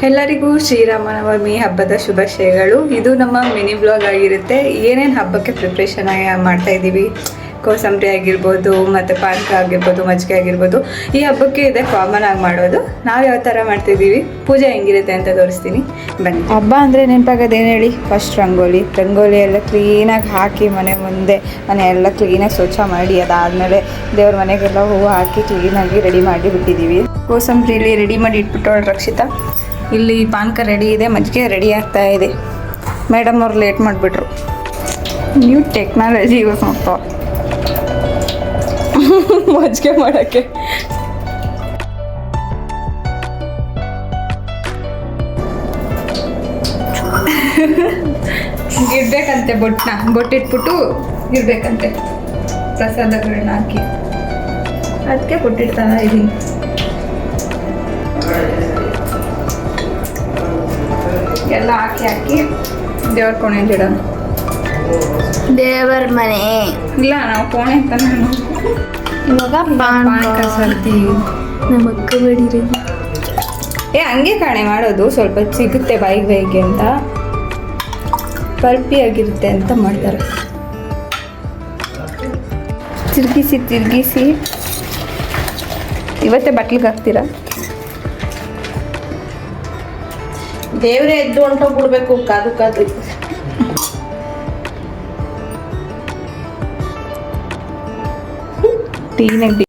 ಎಲ್ಲರಿಗೂ ಶ್ರೀರಾಮನವಮಿ ಹಬ್ಬದ ಶುಭಾಶಯಗಳು. ಇದು ನಮ್ಮ ಮಿನಿ ಬ್ಲಾಗ್ ಆಗಿರುತ್ತೆ. ಏನೇನು ಹಬ್ಬಕ್ಕೆ ಪ್ರಿಪ್ರೇಷನ್ ಮಾಡ್ತಾ ಇದ್ದೀವಿ, ಕೋಸಂಬರಿ ಆಗಿರ್ಬೋದು, ಮತ್ತು ಪಾನಕ ಆಗಿರ್ಬೋದು, ಮಜ್ಜಿಗೆ ಆಗಿರ್ಬೋದು, ಈ ಹಬ್ಬಕ್ಕೆ ಇದೆ ಕಾಮನ್ ಆಗಿ ಮಾಡೋದು. ನಾವು ಯಾವ ಥರ ಮಾಡ್ತಿದ್ದೀವಿ, ಪೂಜೆ ಹೆಂಗಿರುತ್ತೆ ಅಂತ ತೋರಿಸ್ತೀನಿ ಬನ್ನಿ. ಹಬ್ಬ ಅಂದರೆ ನೆನಪಾಗೋದೇನು ಹೇಳಿ, ಫಸ್ಟ್ ರಂಗೋಲಿ ಎಲ್ಲ ಕ್ಲೀನಾಗಿ ಹಾಕಿ ಮನೆ ಮುಂದೆ ಮನೆ ಎಲ್ಲ ಕ್ಲೀನಾಗಿ ಸ್ವಚ್ಛ ಮಾಡಿ, ಅದಾದಮೇಲೆ ದೇವ್ರ ಮನೆಗೆಲ್ಲ ಹೂವು ಹಾಕಿ ಕ್ಲೀನಾಗಿ ರೆಡಿ ಮಾಡಿ ಬಿಟ್ಟಿದ್ದೀವಿ. ಕೋಸಂಬರಿಲಿ ರೆಡಿ ಮಾಡಿ ಇಟ್ಬಿಟ್ಟವಳು ರಕ್ಷಿತಾ. ಇಲ್ಲಿ ಪಾನಕ ರೆಡಿ ಇದೆ, ಮಜ್ಜಿಗೆ ರೆಡಿ ಆಗ್ತಾ ಇದೆ. ಮೇಡಮ್ ಅವ್ರು ಲೇಟ್ ಮಾಡಿಬಿಟ್ರು. ನ್ಯೂ ಟೆಕ್ನಾಲಜಿ ಯೂಸ್ ಮಾಡ್ತಾವ ಮಜ್ಜಿಗೆ ಮಾಡೋಕ್ಕೆ. ಇಡ್ಬೇಕಂತೆ ಬೊಟ್ಟಿಟ್ಬಿಟ್ಟು ಇರ್ಬೇಕಂತೆ ಪ್ರಸಾದಗಳನ್ನ ಹಾಕಿ, ಅದಕ್ಕೆ ಬೊಟ್ಟಿಡ್ತಾ ಇದ್ದೀನಿ. ಎಲ್ಲ ಹಾಕಿ ದೇವ್ರ ಕೋಣೆ ಇಡೋಣ. ದೇವರ ಮನೆ ಇಲ್ಲ, ನಾವು ಕೋಣೆ ಅಂತ ಇವಾಗ ಪಾನಕ ಸರ್ತಿ ನಮ್ಮ ಅಕ್ಕ ಬಡೀರಿ. ಹಂಗೆ ಕಾಣೆ ಮಾಡೋದು, ಸ್ವಲ್ಪ ಸಿಗುತ್ತೆ ಬಾಯಿಗೆ ಅಂತ, ಪಲ್ಪಿ ಆಗಿರುತ್ತೆ ಅಂತ ಮಾಡ್ತಾರೆ. ತಿರ್ಗಿಸಿ ಇವತ್ತೇ ಬಟ್ಲಿಗೆ ಹಾಕ್ತೀರಾ? ದೇವ್ರೇ ಎದ್ದು ಹೊಂಟೋಗ್ಬಿಡ್ಬೇಕು ಕಾದು ಟೀನಾಗ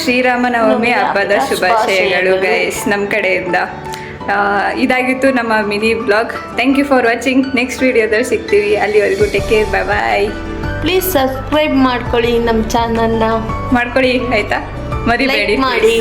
ಶ್ರೀರಾಮನವಮಿ ಹಬ್ಬದ ಶುಭಾಶಯಗಳು ಗೈಸ್ ನಮ್ಮ ಕಡೆಯಿಂದ. ಇದಾಗಿತ್ತು ನಮ್ಮ mini blog. Thank you for watching. Next ವಿಡಿಯೋದಲ್ಲಿ ಸಿಗ್ತೀವಿ. ಅಲ್ಲಿವರೆಗೂ take care, bye bye. Please subscribe ಮಾಡ್ಕೊಳ್ಳಿ ನಮ್ಮ ಚಾನಲ್ನ. ಮಾಡ್ಕೊಳ್ಳಿ ಆಯಿತಾ, ಮರಿಬೇಡಿ ಮಾಡಿ.